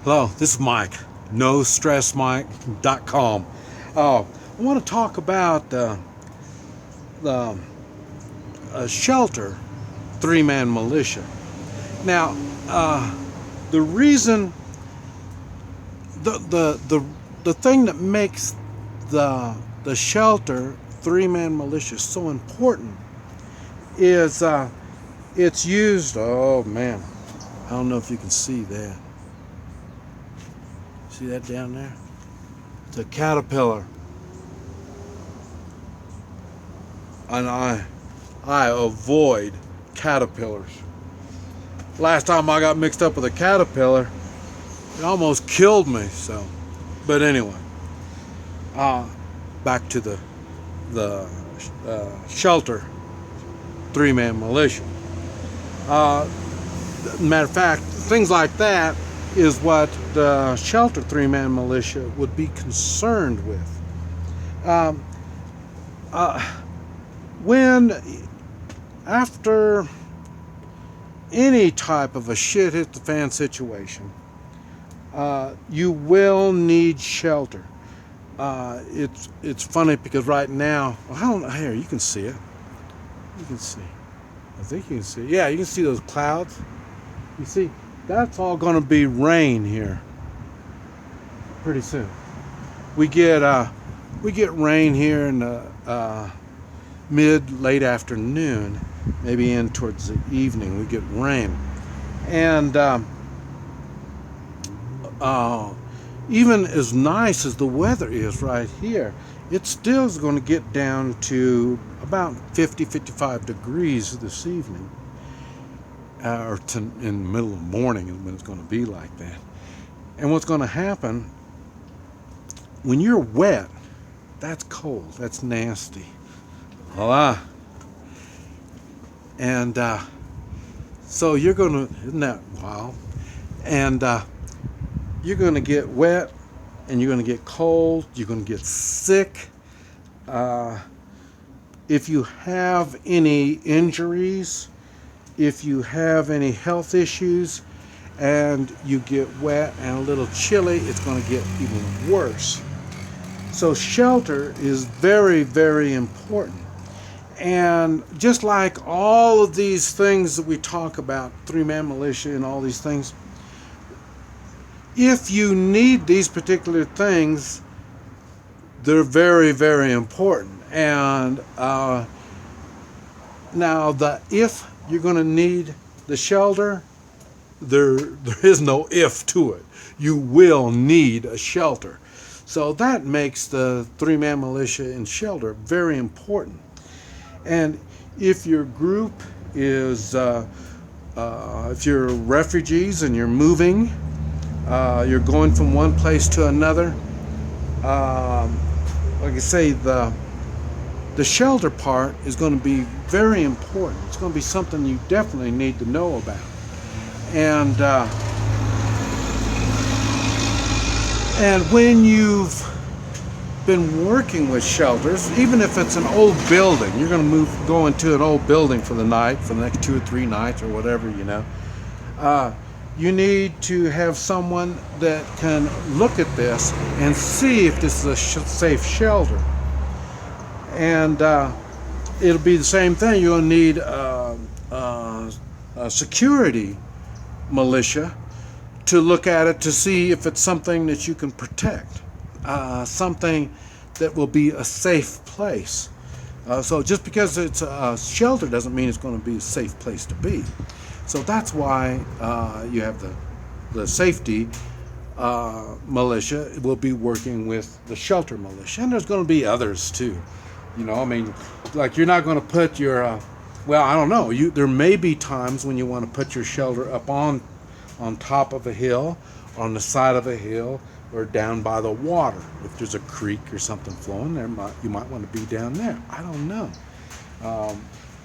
Hello, this is Mike, NoStressMike.com. I want to talk about the shelter three-man militia. Now, the reason, the thing that makes the shelter three-man militia so important is it's used. Oh man, I don't know if you can see that. See that down there? It's a caterpillar. And I avoid caterpillars. Last time I got mixed up with a caterpillar, it almost killed me. So, but anyway, back to the shelter three-man militia. Matter of fact, things like that is what the shelter three-man militia would be concerned with. When after any type of a shit hit the fan situation, you will need shelter. It's funny because right now, well, here you can see it. You can see. I think you can see. Yeah, you can see those clouds. You see. That's all going to be rain here pretty soon. We get rain here in the late afternoon, maybe in towards the evening. We get rain, and even as nice as the weather is right here, it still is going to get down to about 50-55 degrees this evening. In the middle of the morning is when it's going to be like that. And what's going to happen, when you're wet, that's cold, that's nasty. Voila. And so you're going to, isn't that wild? And you're going to get wet, and you're going to get cold, you're going to get sick. If you have any injuries, if you have any health issues and you get wet and a little chilly, it's going to get even worse. So shelter is very, very important. And just like all of these things that we talk about, three-man militia and all these things, if you need these particular things, they're very, very important. And now if you're going to need the shelter, there is no if to it. You will need a shelter. So that makes the three-man militia and shelter very important. And if your group is, if you're refugees and you're moving, you're going from one place to another, like I say, the shelter part is going to be very important. It's going to be something you definitely need to know about. And when you've been working with shelters, even if it's an old building, you're going to go into an old building for the night, for the next 2 or 3 nights or whatever, you need to have someone that can look at this and see if this is a safe shelter. And it'll be the same thing. You'll need a security militia to look at it to see if it's something that you can protect, something that will be a safe place. So just because it's a shelter doesn't mean it's going to be a safe place to be. So that's why you have the safety militia will be working with the shelter militia, and there's going to be others too. Like you're not going to put your, well, I don't know. There may be times when you want to put your shelter up on top of a hill, on the side of a hill, or down by the water. If there's a creek or something flowing there, you might want to be down there. I don't know.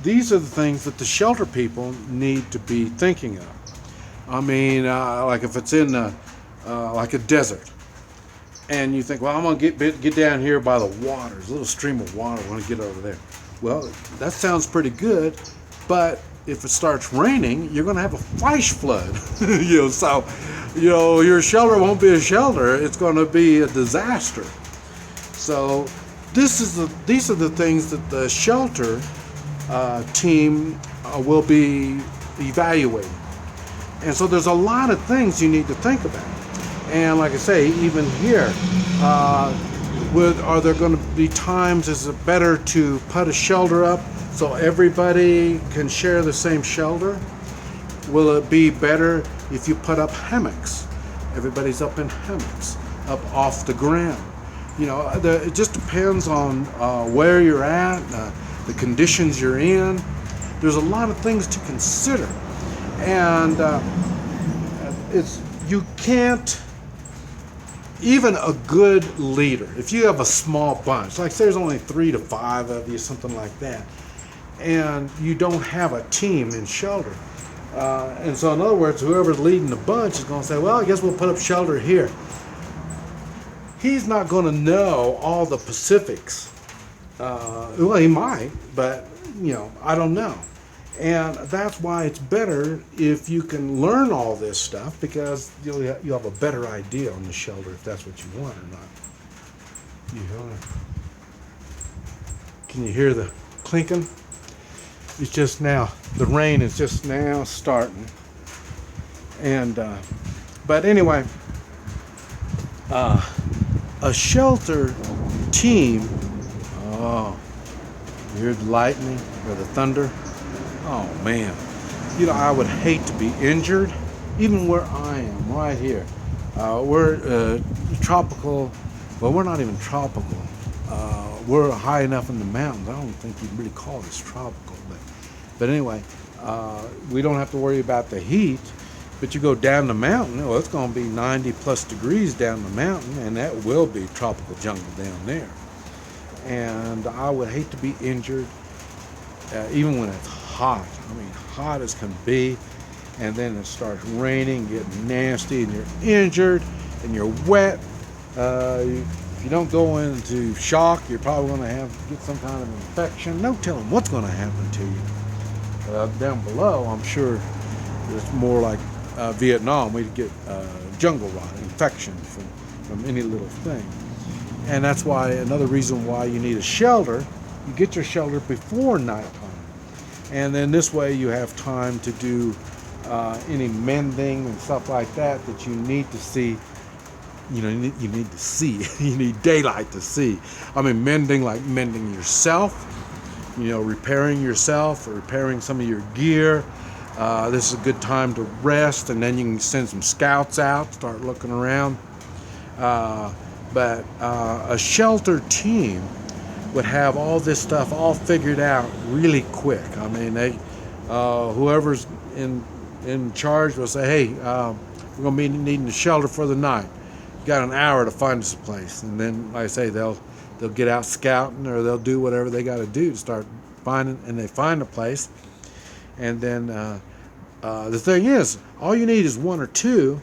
These are the things that the shelter people need to be thinking of. Like if it's in like a desert, and you think, well, I'm going to get down here by the water. There's a little stream of water. I want to get over there. Well, that sounds pretty good, but if it starts raining, you're going to have a flash flood. So your shelter won't be a shelter. It's going to be a disaster. So these are the things that the shelter team will be evaluating. And so there's a lot of things you need to think about. And like I say, even here, are there going to be times, is it better to put a shelter up so everybody can share the same shelter? Will it be better if you put up hammocks? Everybody's up in hammocks, up off the ground. It just depends on where you're at, the conditions you're in. There's a lot of things to consider. And you can't, even a good leader, if you have a small bunch, like say there's only 3 to 5 of you, something like that, and you don't have a team in shelter. And so in other words, whoever's leading the bunch is going to say, well, I guess we'll put up shelter here. He's not going to know all the specifics. Well, he might, but I don't know. And that's why it's better if you can learn all this stuff, because you'll have a better idea on the shelter if that's what you want or not. Can you hear the clinking? It's just now, the rain is just now starting. And but anyway, a shelter team. Oh, you hear the lightning or the thunder? Oh man, I would hate to be injured, even where I am, right here. We're tropical, well, we're not even tropical. We're high enough in the mountains. I don't think you'd really call this tropical, but anyway, we don't have to worry about the heat. But you go down the mountain, well, it's going to be 90 plus degrees down the mountain, and that will be tropical jungle down there. And I would hate to be injured, even when it's hot. I mean, hot as can be, and then it starts raining, getting nasty, and you're injured, and you're wet. If you don't go into shock, you're probably going to get some kind of infection. No telling what's going to happen to you. Down below, I'm sure it's more like Vietnam. We'd get jungle rot, infection from any little thing. And that's why, another reason why you need a shelter, you get your shelter before nighttime. And then this way you have time to do any mending and stuff like that you need to see. You need to see. You need daylight to see. I mean, mending, like mending yourself, repairing yourself, or repairing some of your gear. This is a good time to rest, and then you can send some scouts out, start looking around. But a shelter team would have all this stuff all figured out really quick. I mean, whoever's in charge will say, hey, we're going to be needing a shelter for the night. You got an hour to find us a place. And then, like I say, they'll get out scouting, or they'll do whatever they got to do to start finding, and they find a place. And then the thing is, all you need is 1 or 2,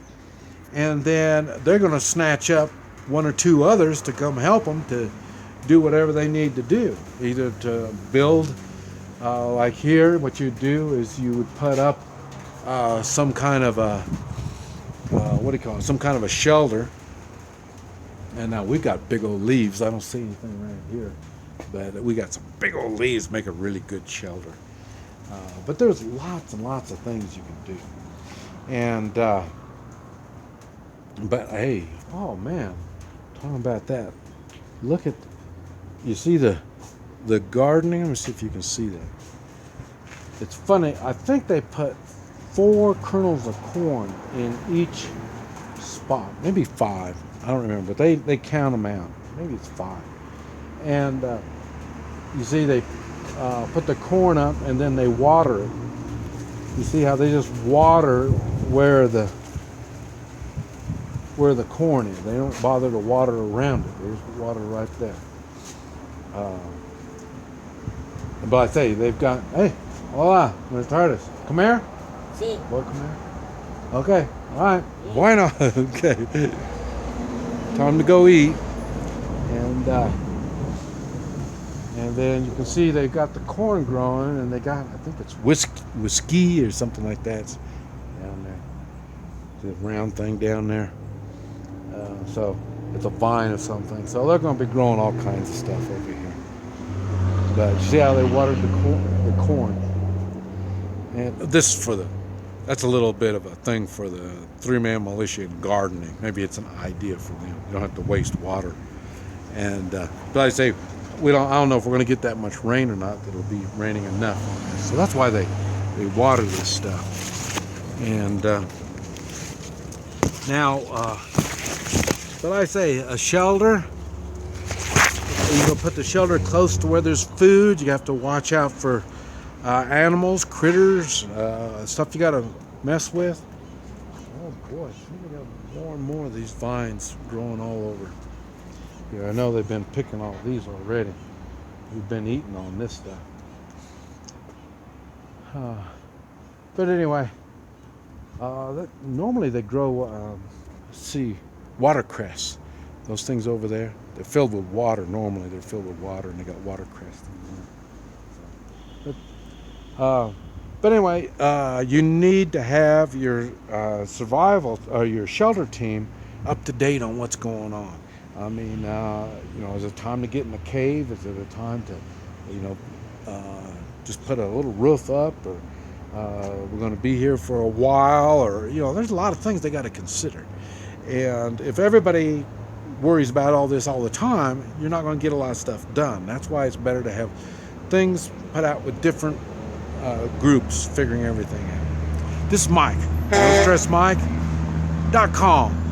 and then they're going to snatch up 1 or 2 others to come help them to do whatever they need to do. Either to build, like here, what you do is you would put up some kind of a, some kind of a shelter. And now we got big old leaves. I don't see anything right here, but we got some big old leaves, make a really good shelter. But there's lots and lots of things you can do. And but hey, oh man, talking about that, look at, you see the gardening? Let me see if you can see that. It's funny, I think they put 4 kernels of corn in each spot, maybe 5, I don't remember, but they count them out. Maybe it's 5. And you see they put the corn up, and then they water it. You see how they just water where the corn is. They don't bother to water around it. They just water right there. But I tell you, they've got, hey, hola, buenas tardes. Come here? Sí. Boy, come here. Okay, all right. Bueno, okay. Time to go eat. And then you can see they've got the corn growing, and they got, I think it's whiskey or something like that down there. the round thing down there. So it's a vine or something. So they're going to be growing all kinds of stuff over here. But you see how they watered the corn. And this is that's a little bit of a thing for the three-man militia in gardening. Maybe it's an idea for them. You don't have to waste water. And but I say, I don't know if we're going to get that much rain or not. That it'll be raining enough on this. So that's why they water this stuff. And now, but I say a shelter. You can put the shelter close to where there's food. You have to watch out for animals, critters, stuff you got to mess with. Oh boy, we got more and more of these vines growing all over. Yeah, I know they've been picking all these already. We've been eating on this stuff. But anyway, normally they grow, watercress. Those things over there, they're filled with water. Normally they're filled with water, and they got watercress in there. But anyway, you need to have your survival or your shelter team up to date on what's going on. I mean, is it time to get in the cave? Is it a time to, just put a little roof up, or we're going to be here for a while, or there's a lot of things they got to consider. And if everybody worries about all this all the time, you're not going to get a lot of stuff done. That's why it's better to have things put out with different groups figuring everything out. This is Mike, NoStressMike.com.